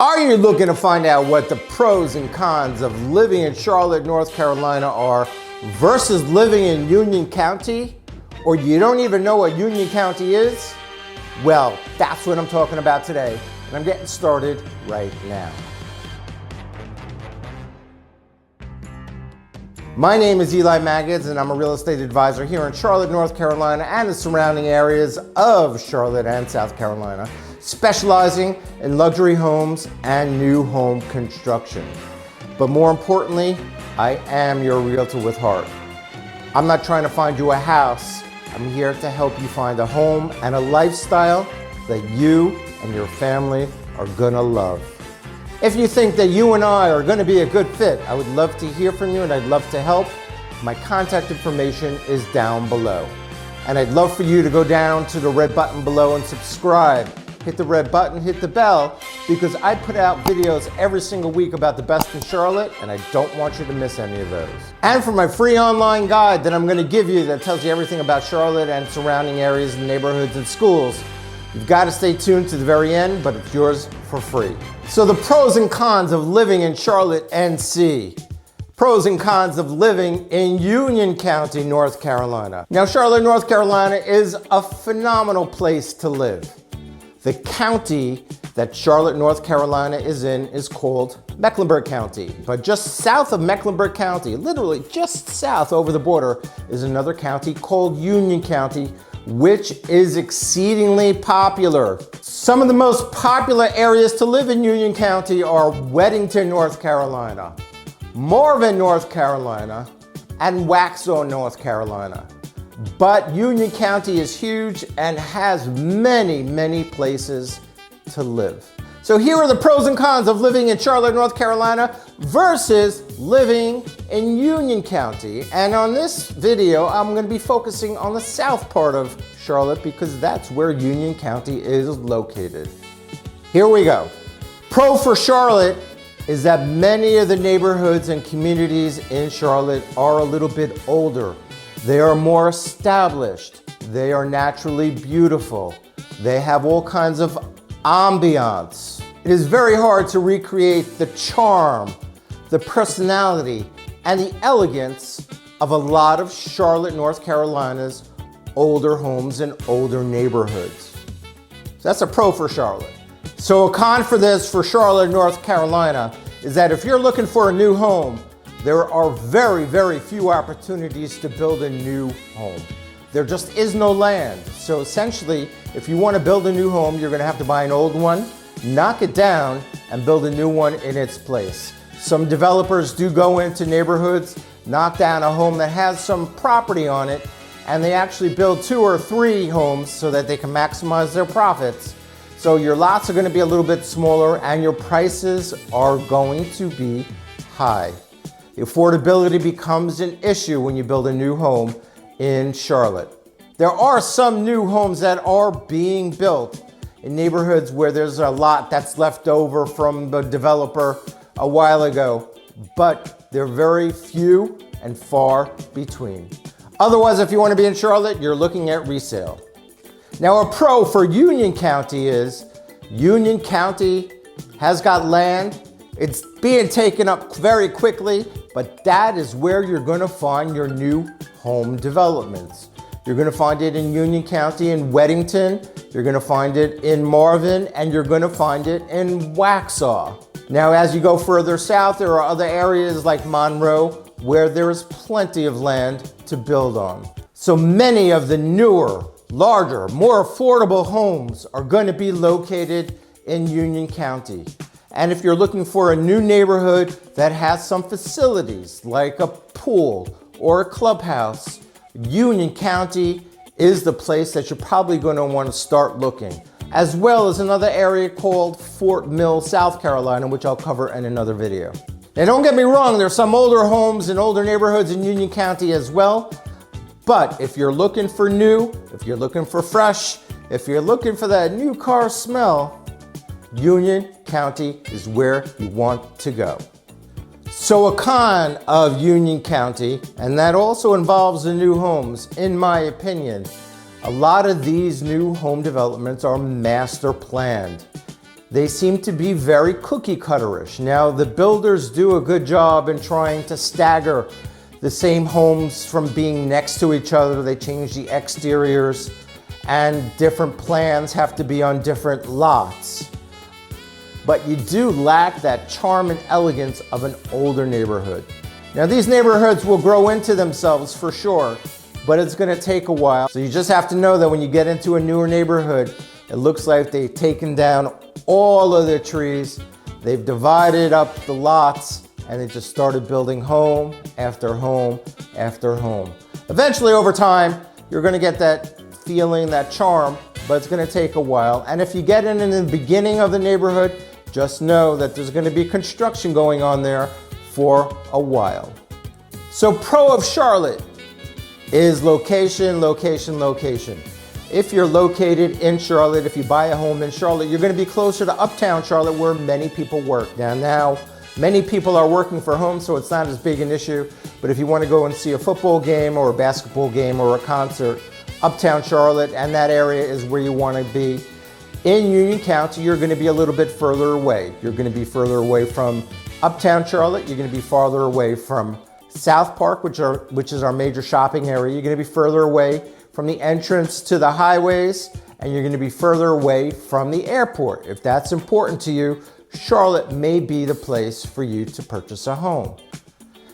Are you looking to find out what the pros and cons of living in Charlotte, North Carolina are versus living in Union County? Or you don't even know what Union County is? Well, that's what I'm talking about today, and I'm getting started right now. My name is Eli Maggots, and I'm a real estate advisor here in Charlotte, North Carolina, and the surrounding areas of Charlotte and South Carolina, specializing in luxury homes and new home construction. But more importantly, I am your realtor with heart. I'm not trying to find you a house. I'm here to help you find a home and a lifestyle that you and your family are gonna love. If you think that you and I are gonna be a good fit, I would love to hear from you and I'd love to help. My contact information is down below. And I'd love for you to go down to the red button below and subscribe. Hit the red button, hit the bell, because I put out videos every single week about the best in Charlotte, and I don't want you to miss any of those. And for my free online guide that I'm gonna give you that tells you everything about Charlotte and surrounding areas and neighborhoods and schools, you've got to stay tuned to the very end, but it's yours for free. So the pros and cons of living in Charlotte, NC. Pros and cons of living in Union County, North Carolina. Now, Charlotte, North Carolina is a phenomenal place to live. The county that Charlotte, North Carolina is in is called Mecklenburg County. But just south of Mecklenburg County, literally just south over the border, is another county called Union County, which is exceedingly popular. Some of the most popular areas to live in Union County are Weddington, North Carolina, Marvin, North Carolina, and Waxhaw, North Carolina. But Union County is huge and has many, many places to live. So here are the pros and cons of living in Charlotte, North Carolina versus living in Union County. And on this video, I'm going to be focusing on the south part of Charlotte because that's where Union County is located. Here we go. Pro for Charlotte is that many of the neighborhoods and communities in Charlotte are a little bit older. They are more established. They are naturally beautiful. They have all kinds of ambiance. It is very hard to recreate the charm, the personality, and the elegance of a lot of Charlotte, North Carolina's older homes and older neighborhoods. So that's a pro for Charlotte. So a con for this for Charlotte, North Carolina is that if you're looking for a new home, there are very, very few opportunities to build a new home. There just is no land. So essentially, if you want to build a new home, you're going to have to buy an old one, knock it down, and build a new one in its place. Some developers do go into neighborhoods, knock down a home that has some property on it, and they actually build 2 or 3 homes so that they can maximize their profits. So your lots are going to be a little bit smaller and your prices are going to be high. The affordability becomes an issue when you build a new home in Charlotte. There are some new homes that are being built in neighborhoods where there's a lot that's left over from the developer a while ago, but they're very few and far between. Otherwise, if you want to be in Charlotte, you're looking at resale. Now, a pro for Union County is Union County has got land. It's being taken up very quickly, but that is where you're going to find your new home developments. You're going to find it in Union County in Weddington, you're going to find it in Marvin, and you're going to find it in Waxhaw. Now, as you go further south, there are other areas like Monroe where there is plenty of land to build on. So many of the newer, larger, more affordable homes are going to be located in Union County. And if you're looking for a new neighborhood that has some facilities like a pool or a clubhouse, Union County is the place that you're probably going to want to start looking, as well as another area called Fort Mill, South Carolina, which I'll cover in another video. Now, don't get me wrong, there's some older homes and older neighborhoods in Union County as well, but if you're looking for new, if you're looking for fresh, if you're looking for that new car smell, Union County is where you want to go. So a con of Union County, and that also involves the new homes, in my opinion, a lot of these new home developments are master planned. they seem to be very cookie cutterish. Now, the builders do a good job in trying to stagger the same homes from being next to each other. They change the exteriors, and different plans have to be on different lots. But you do lack that charm and elegance of an older neighborhood. Now, these neighborhoods will grow into themselves for sure, but it's gonna take a while. So you just have to know that when you get into a newer neighborhood, it looks like they've taken down all of the trees, they've divided up the lots, and they just started building home after home after home. Eventually, over time, you're gonna get that feeling, that charm, but it's gonna take a while. And if you get in the beginning of the neighborhood, just know that there's gonna be construction going on there for a while. So pro of Charlotte is location, location, location. If you're located in Charlotte, if you buy a home in Charlotte, you're gonna be closer to uptown Charlotte where many people work. Now, many people are working from home, so it's not as big an issue, but if you wanna go and see a football game or a basketball game or a concert, uptown Charlotte and that area is where you wanna be. In Union County, you're gonna be a little bit further away. You're gonna be further away from uptown Charlotte, you're gonna be farther away from South Park, which is our major shopping area. You're gonna be further away from the entrance to the highways, and you're gonna be further away from the airport. If that's important to you, Charlotte may be the place for you to purchase a home.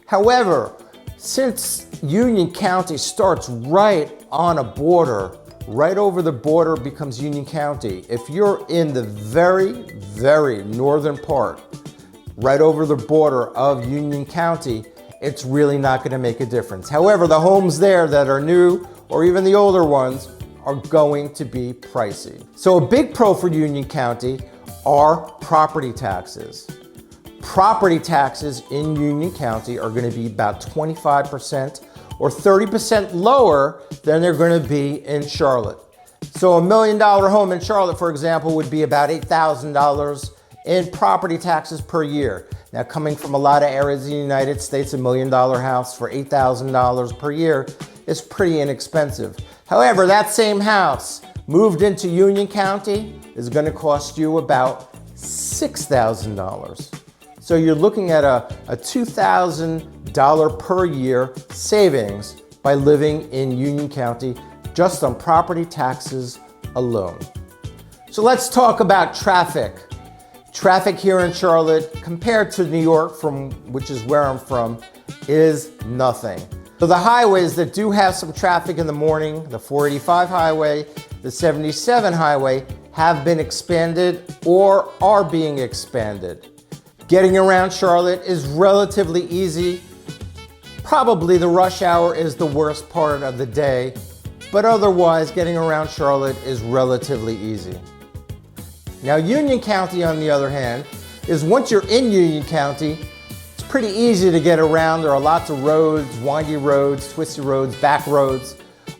However, since Union County starts right on a border, right over the border becomes Union County. If you're in the very, very northern part, right over the border of Union County, it's really not gonna make a difference. However, the homes there that are new, or even the older ones, are going to be pricey. So a big pro for Union County are property taxes. Property taxes in Union County are gonna be about 25% or 30% lower than they're gonna be in Charlotte. So $1 million home in Charlotte, for example, would be about $8,000 in property taxes per year. Now, coming from a lot of areas in the United States, $1 million house for $8,000 per year is pretty inexpensive. However, that same house moved into Union County is gonna cost you about $6,000. So you're looking at a $2,000 per year savings by living in Union County just on property taxes alone. So let's talk about traffic. Traffic here in Charlotte compared to New York, which is where I'm from, is nothing. So the highways that do have some traffic in the morning, the 485 highway, the 77 highway, have been expanded or are being expanded. Getting around Charlotte is relatively easy. Probably the rush hour is the worst part of the day, but otherwise getting around Charlotte is relatively easy. Now, Union County, on the other hand, is once you're in Union County, it's pretty easy to get around. There are lots of roads, windy roads, twisty roads, back roads,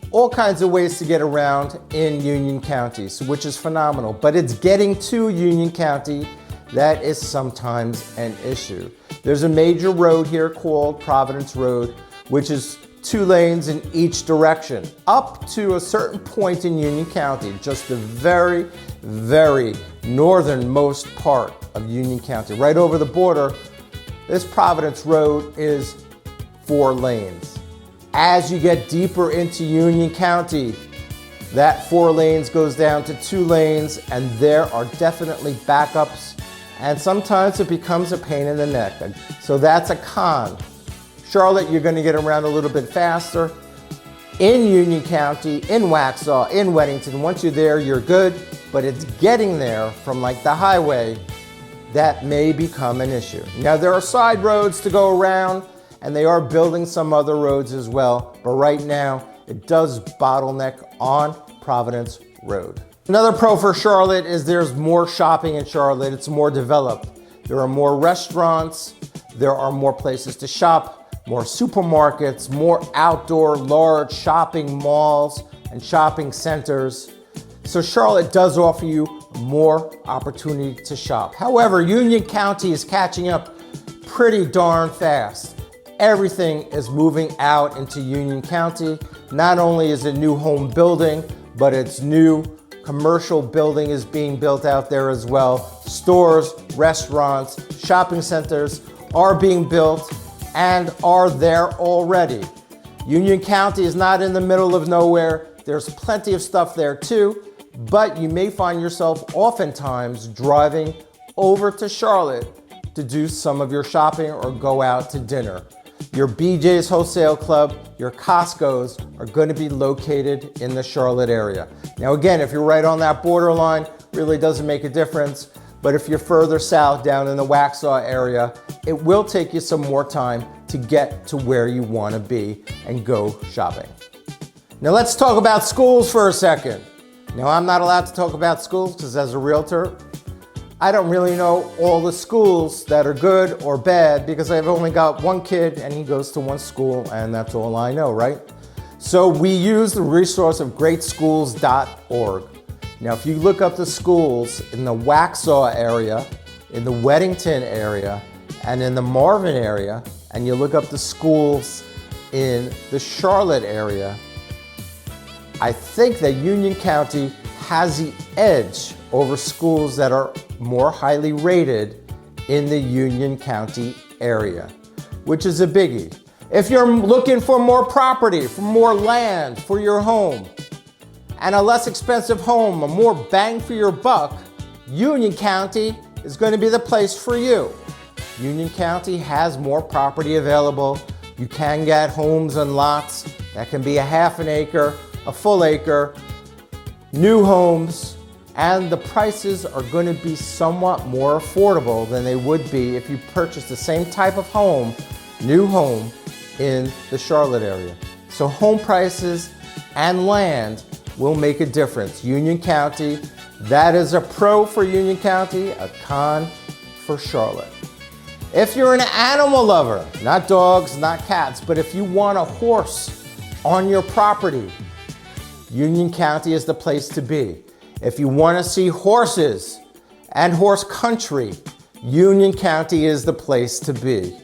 all kinds of ways to get around in Union County, which is phenomenal. But it's getting to Union County that is sometimes an issue. There's a major road here called Providence Road, which is 2 lanes in each direction, up to a certain point in Union County, just the very, very northernmost part of Union County. Right over the border, this Providence Road is 4 lanes. As you get deeper into Union County, that 4 lanes goes down to 2 lanes, and there are definitely backups, and sometimes it becomes a pain in the neck. So that's a con. Charlotte, you're gonna get around a little bit faster. In Union County, in Waxhaw, in Weddington, once you're there, you're good, but it's getting there from like the highway that may become an issue. Now, there are side roads to go around, and they are building some other roads as well, but right now, it does bottleneck on Providence Road. Another pro for Charlotte is there's more shopping in Charlotte. It's more developed. There are more restaurants, there are more places to shop, more supermarkets, more outdoor large shopping malls and shopping centers. So Charlotte does offer you more opportunity to shop. However, Union County is catching up pretty darn fast. Everything is moving out into Union County. Not only is it new home building, but it's new commercial building is being built out there as well. stores, restaurants, shopping centers are being built and are there already. Union County is not in the middle of nowhere. There's plenty of stuff there too, but you may find yourself oftentimes driving over to Charlotte to do some of your shopping or go out to dinner. Your BJ's Wholesale Club, your Costco's are going to be located in the Charlotte area. Now again, if you're right on that borderline, really doesn't make a difference. But if you're further south down in the Waxhaw area, it will take you some more time to get to where you want to be and go shopping. Now let's talk about schools for a second. Now I'm not allowed to talk about schools because as a realtor, I don't really know all the schools that are good or bad because I've only got one kid and he goes to one school and that's all I know, right? So we use the resource of greatschools.org. Now if you look up the schools in the Waxhaw area, in the Weddington area, and in the Marvin area, and you look up the schools in the Charlotte area, I think that Union County has the edge over schools that are more highly rated in the Union County area, which is a biggie. If you're looking for more property, for more land for your home, and a less expensive home, a more bang for your buck, Union County is going to be the place for you. Union County has more property available. You can get homes and lots that can be a half an acre, a full acre, new homes, and the prices are going to be somewhat more affordable than they would be if you purchased the same type of home, new home, in the Charlotte area. So home prices and land will make a difference. Union County, that is a pro for Union County, a con for Charlotte. If you're an animal lover, not dogs, not cats, but if you want a horse on your property, Union County is the place to be. If you want to see horses and horse country, Union County is the place to be.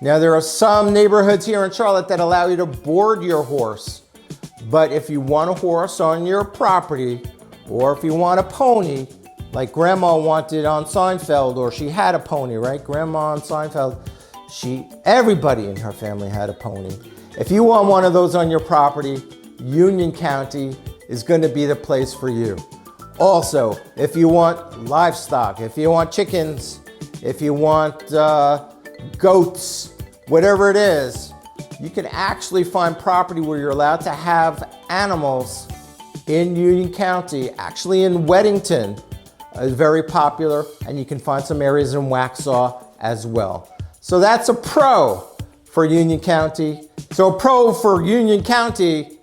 Now there are some neighborhoods here in Charlotte that allow you to board your horse, but if you want a horse on your property, or if you want a pony, like Grandma wanted on Seinfeld, or she had a pony, right? Grandma on Seinfeld, everybody in her family had a pony. If you want one of those on your property, Union County is going to be the place for you. Also, if you want livestock, if you want chickens, if you want goats, whatever it is, you can actually find property where you're allowed to have animals in Union County. Actually in Weddington is very popular, and you can find some areas in Waxhaw as well. So that's a pro for Union County. So a pro for Union County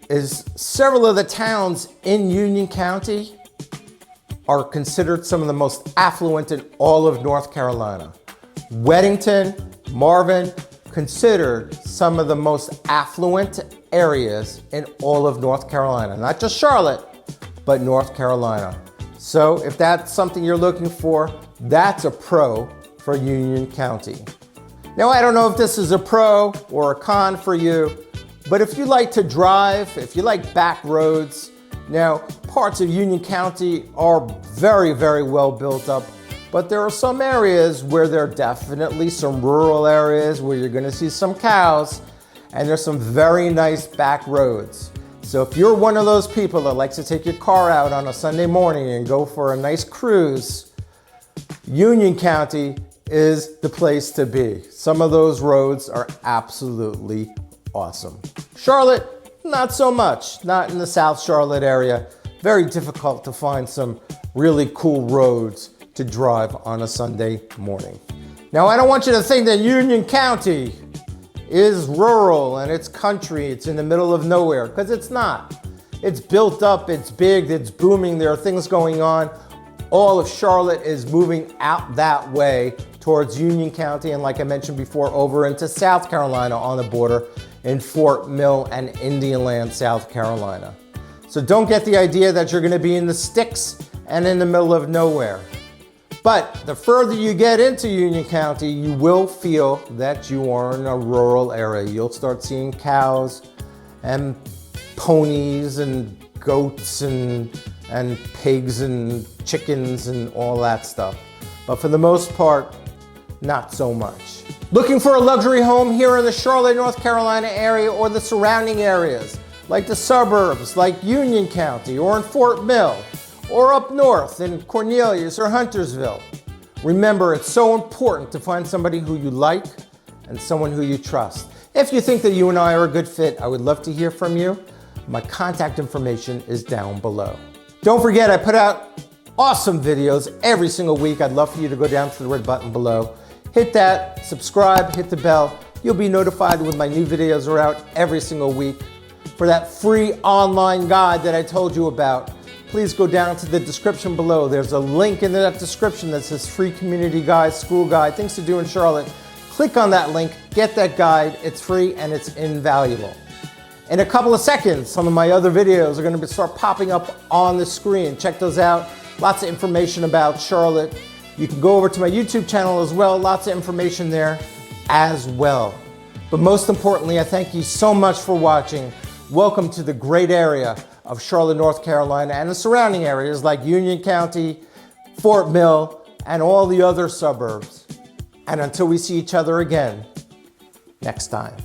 is several of the towns in Union County are considered some of the most affluent in all of North Carolina. Weddington, Marvin, considered some of the most affluent areas in all of North Carolina. Not just Charlotte, but North Carolina. So if that's something you're looking for, that's a pro for Union County. Now I don't know if this is a pro or a con for you, but if you like to drive, if you like back roads, now parts of Union County are very, very well built up, but there are some areas where there are definitely some rural areas where you're gonna see some cows, and there's some very nice back roads. So if you're one of those people that likes to take your car out on a Sunday morning and go for a nice cruise, Union County is the place to be. Some of those roads are absolutely awesome. Charlotte, not so much. Not in the South Charlotte area. Very difficult to find some really cool roads to drive on a Sunday morning. Now, I don't want you to think that Union County is rural and it's country, it's in the middle of nowhere, because it's not. It's built up, it's big, it's booming, there are things going on. All of Charlotte is moving out that way towards Union County, and like I mentioned before, over into South Carolina on the border in Fort Mill and Indianland, South Carolina. So don't get the idea that you're gonna be in the sticks and in the middle of nowhere. But the further you get into Union County, you will feel that you are in a rural area. You'll start seeing cows and ponies and goats and pigs and chickens and all that stuff. But for the most part, not so much. Looking for a luxury home here in the Charlotte, North Carolina area or the surrounding areas, like the suburbs, like Union County or in Fort Mill, or up north in Cornelius or Huntersville. Remember, it's so important to find somebody who you like and someone who you trust. If you think that you and I are a good fit, I would love to hear from you. My contact information is down below. Don't forget, I put out awesome videos every single week. I'd love for you to go down to the red button below. Hit that, subscribe, hit the bell. You'll be notified when my new videos are out every single week. For that free online guide that I told you about, please go down to the description below. There's a link in that description that says free community guide, school guide, things to do in Charlotte. Click on that link, get that guide. It's free and it's invaluable. In a couple of seconds, some of my other videos are going to start popping up on the screen. Check those out. Lots of information about Charlotte. You can go over to my YouTube channel as well. Lots of information there as well. But most importantly, I thank you so much for watching. Welcome to the great area of Charlotte, North Carolina and the surrounding areas like Union County, Fort Mill, and all the other suburbs. And until we see each other again, next time.